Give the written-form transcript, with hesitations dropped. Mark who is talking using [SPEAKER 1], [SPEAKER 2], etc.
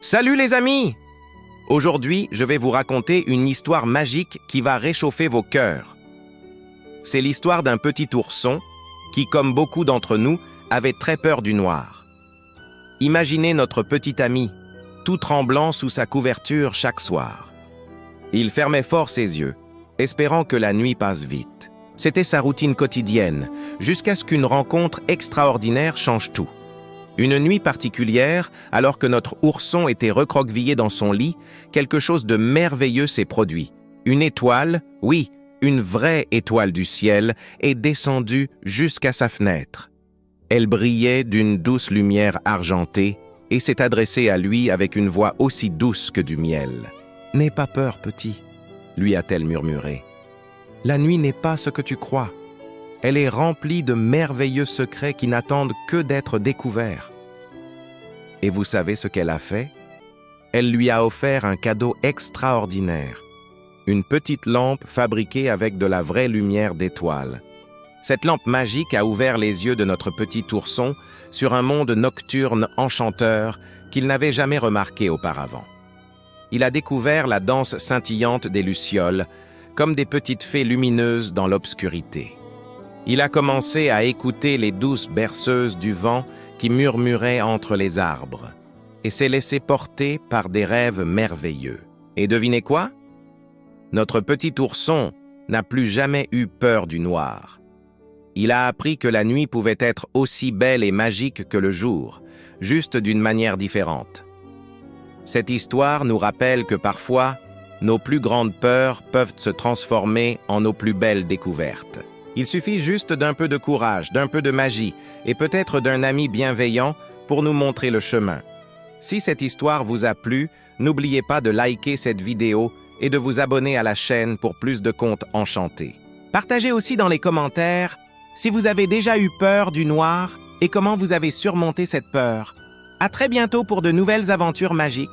[SPEAKER 1] Salut les amis! Aujourd'hui, je vais vous raconter une histoire magique qui va réchauffer vos cœurs. C'est l'histoire d'un petit ourson qui, comme beaucoup d'entre nous, avait très peur du noir. Imaginez notre petit ami, tout tremblant sous sa couverture chaque soir. Il fermait fort ses yeux, espérant que la nuit passe vite. C'était sa routine quotidienne, jusqu'à ce qu'une rencontre extraordinaire change tout. Une nuit particulière, alors que notre ourson était recroquevillé dans son lit, quelque chose de merveilleux s'est produit. Une étoile, oui, une vraie étoile du ciel, est descendue jusqu'à sa fenêtre. Elle brillait d'une douce lumière argentée et s'est adressée à lui avec une voix aussi douce que du miel. « N'aie pas peur, petit, » lui a-t-elle murmuré. « La nuit n'est pas ce que tu crois. Elle est remplie de merveilleux secrets qui n'attendent que d'être découverts. » Et vous savez ce qu'elle a fait? Elle lui a offert un cadeau extraordinaire. Une petite lampe fabriquée avec de la vraie lumière d'étoiles. Cette lampe magique a ouvert les yeux de notre petit ourson sur un monde nocturne enchanteur qu'il n'avait jamais remarqué auparavant. Il a découvert la danse scintillante des lucioles, comme des petites fées lumineuses dans l'obscurité. Il a commencé à écouter les douces berceuses du vent qui murmuraient entre les arbres, et s'est laissé porter par des rêves merveilleux. Et devinez quoi? Notre petit ourson n'a plus jamais eu peur du noir. Il a appris que la nuit pouvait être aussi belle et magique que le jour, juste d'une manière différente. Cette histoire nous rappelle que parfois, nos plus grandes peurs peuvent se transformer en nos plus belles découvertes. Il suffit juste d'un peu de courage, d'un peu de magie et peut-être d'un ami bienveillant pour nous montrer le chemin. Si cette histoire vous a plu, n'oubliez pas de liker cette vidéo et de vous abonner à la chaîne pour plus de contes enchantés. Partagez aussi dans les commentaires si vous avez déjà eu peur du noir et comment vous avez surmonté cette peur. À très bientôt pour de nouvelles aventures magiques.